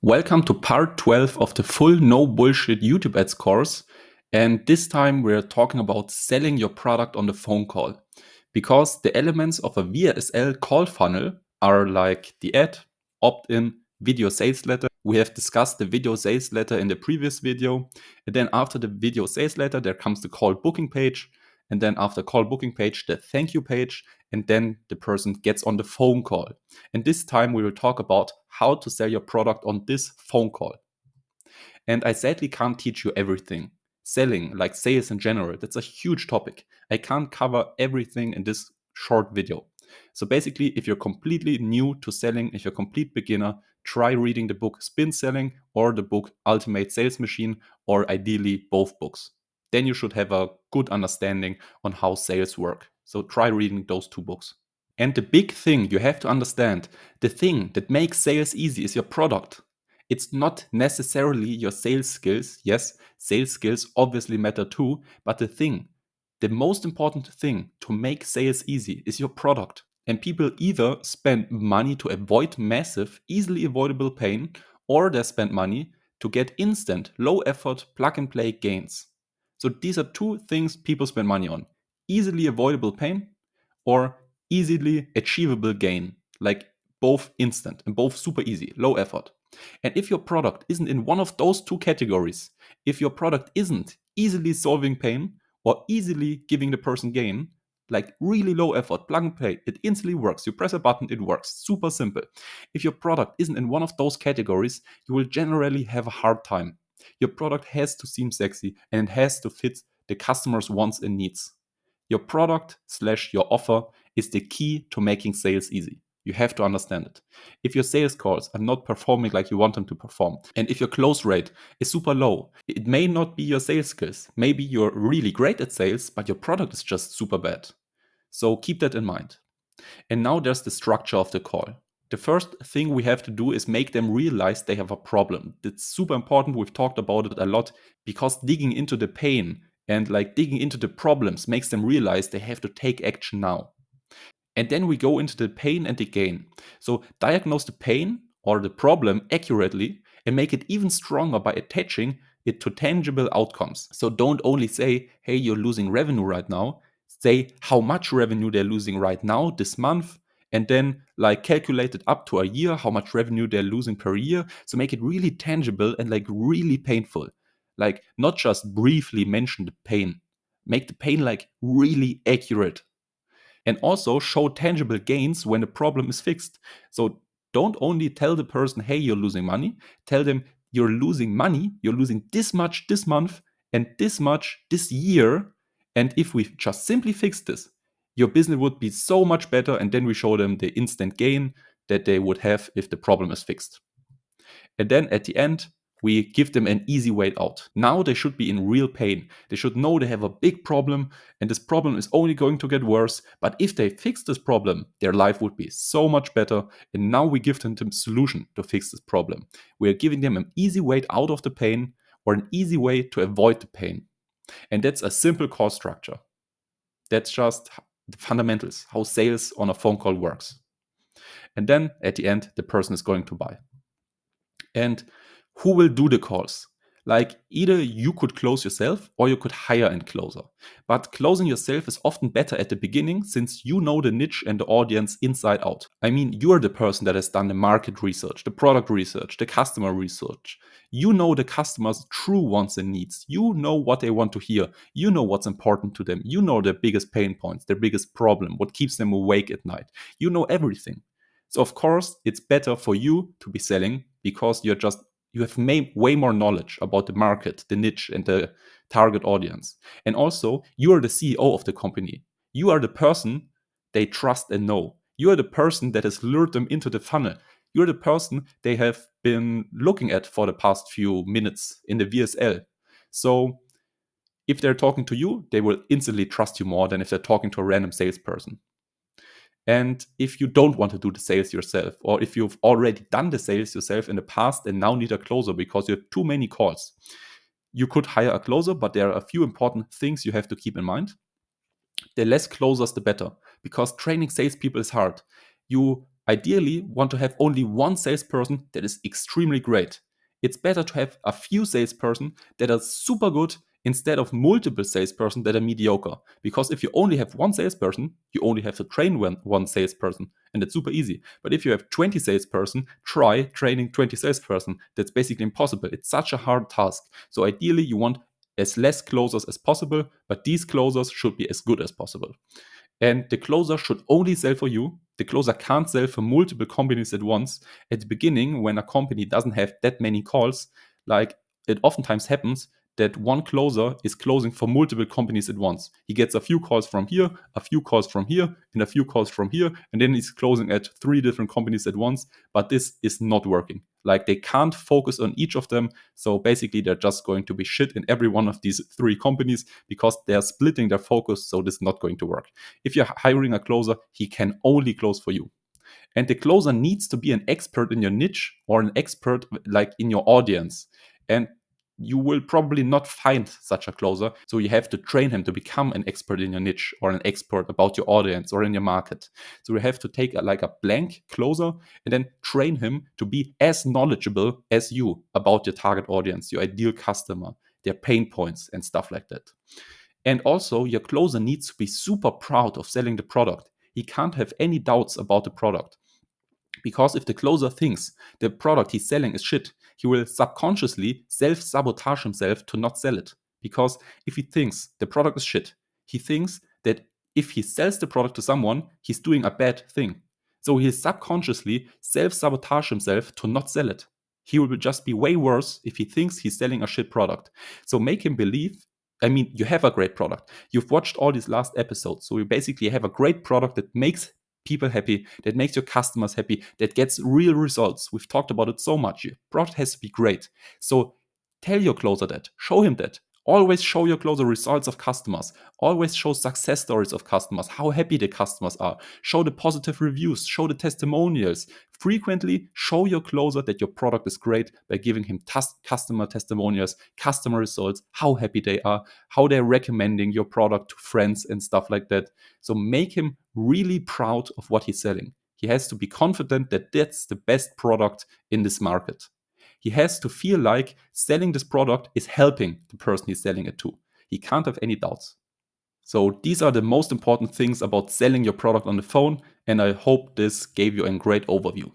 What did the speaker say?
Welcome to part 12 of the full no bullshit YouTube ads course. And this time we're talking about selling your product on the phone call. Because the elements of a VSL call funnel are like the ad, opt-in, video sales letter. We have discussed the video sales letter in the previous video. And then after the video sales letter, there comes the call booking page. And then after call booking page, the thank you page. And then the person gets on the phone call. And this time we will talk about how to sell your product on this phone call. And I sadly can't teach you everything. Selling, like sales in general, that's a huge topic. I can't cover everything in this short video. So basically, if you're completely new to selling, if you're a complete beginner, try reading the book Spin Selling or the book Ultimate Sales Machine, or ideally both books. Then you should have a good understanding on how sales work. So try reading those two books. And the big thing you have to understand, the thing that makes sales easy is your product. It's not necessarily your sales skills. Yes, sales skills obviously matter too, but the most important thing to make sales easy is your product. And people either spend money to avoid massive, easily avoidable pain, or they spend money to get instant, low effort, plug and play gains. So these are two things people spend money on: easily avoidable pain or easily achievable gain, like both instant and both super easy, low effort. And if your product isn't in one of those two categories, if your product isn't easily solving pain or easily giving the person gain, like really low effort, plug and play, it instantly works. You press a button, it works. Super simple. If your product isn't in one of those categories, you will generally have a hard time. Your product has to seem sexy and it has to fit the customer's wants and needs. Your product / your offer is the key to making sales easy. You have to understand it. If your sales calls are not performing like you want them to perform, and if your close rate is super low, it may not be your sales skills. Maybe you're really great at sales, but your product is just super bad. So keep that in mind. And now there's the structure of the call. The first thing we have to do is make them realize they have a problem. It's super important. We've talked about it a lot because digging into the pain and like digging into the problems makes them realize they have to take action now. And then we go into the pain and the gain. So diagnose the pain or the problem accurately and make it even stronger by attaching it to tangible outcomes. So don't only say, hey, you're losing revenue right now. Say how much revenue they're losing right now this month, and then like calculate it up to a year, how much revenue they're losing per year. So make it really tangible and like really painful. Like not just briefly mention the pain. Make the pain like really accurate, and also show tangible gains when the problem is fixed. So don't only tell the person, hey, you're losing money, tell them you're losing money, you're losing this much this month and this much this year. And if we just simply fix this, your business would be so much better. And then we show them the instant gain that they would have if the problem is fixed. And then at the end, we give them an easy way out. Now they should be in real pain. They should know they have a big problem and this problem is only going to get worse. But if they fix this problem, their life would be so much better. And now we give them the solution to fix this problem. We are giving them an easy way out of the pain or an easy way to avoid the pain. And that's a simple call structure. That's just the fundamentals, how sales on a phone call works. And then at the end, the person is going to buy. And who will do the calls? Like either you could close yourself or you could hire a closer. But closing yourself is often better at the beginning since you know the niche and the audience inside out. I mean, you're the person that has done the market research, the product research, the customer research. You know the customer's true wants and needs. You know what they want to hear. You know what's important to them. You know their biggest pain points, their biggest problem, what keeps them awake at night. You know everything. So of course, it's better for you to be selling because you have way more knowledge about the market, the niche, and the target audience. And also, you are the CEO of the company. You are the person they trust and know. You are the person that has lured them into the funnel. You're the person they have been looking at for the past few minutes in the VSL. So if they're talking to you, they will instantly trust you more than if they're talking to a random salesperson. And if you don't want to do the sales yourself, or if you've already done the sales yourself in the past and now need a closer because you have too many calls, you could hire a closer, but there are a few important things you have to keep in mind. The less closers, the better, because training salespeople is hard. ideally want to have only one salesperson that is extremely great. It's better to have a few salesperson that are super good instead of multiple salesperson that are mediocre. Because if you only have one salesperson, you only have to train one salesperson, and it's super easy. But if you have 20 salesperson, try training 20 salesperson. That's basically impossible. It's such a hard task. So ideally, you want as less closers as possible, but these closers should be as good as possible. And the closer should only sell for you. The closer can't sell for multiple companies at once. At the beginning, when a company doesn't have that many calls, like it oftentimes happens that one closer is closing for multiple companies at once. He gets a few calls from here, a few calls from here, and a few calls from here, and then he's closing at 3 different companies at once. But this is not working. Like they can't focus on each of them. So basically, they're just going to be shit in every one of these 3 companies because they're splitting their focus. So this is not going to work. If you're hiring a closer, he can only close for you. And the closer needs to be an expert in your niche or an expert like in your audience. And you will probably not find such a closer. So you have to train him to become an expert in your niche or an expert about your audience or in your market. So you have to take like a blank closer and then train him to be as knowledgeable as you about your target audience, your ideal customer, their pain points and stuff like that. And also, your closer needs to be super proud of selling the product. He can't have any doubts about the product. Because if the closer thinks the product he's selling is shit, he will subconsciously self-sabotage himself to not sell it. Because if he thinks the product is shit, he thinks that if he sells the product to someone, he's doing a bad thing. So he'll subconsciously self-sabotage himself to not sell it. He will just be way worse if he thinks he's selling a shit product. So make him believe, I mean, you have a great product. You've watched all these last episodes. So you basically have a great product that makes people happy, that makes your customers happy, that gets real results. We've talked about it so much. Your product has to be great. So tell your closer that, show him that. Always show your closer results of customers. Always show success stories of customers, how happy the customers are. Show the positive reviews, show the testimonials. Frequently show your closer that your product is great by giving him customer testimonials, customer results, how happy they are, how they're recommending your product to friends and stuff like that. So make him really proud of what he's selling. He has to be confident that that's the best product in this market. He has to feel like selling this product is helping the person he's selling it to. He can't have any doubts. So these are the most important things about selling your product on the phone, and I hope this gave you a great overview.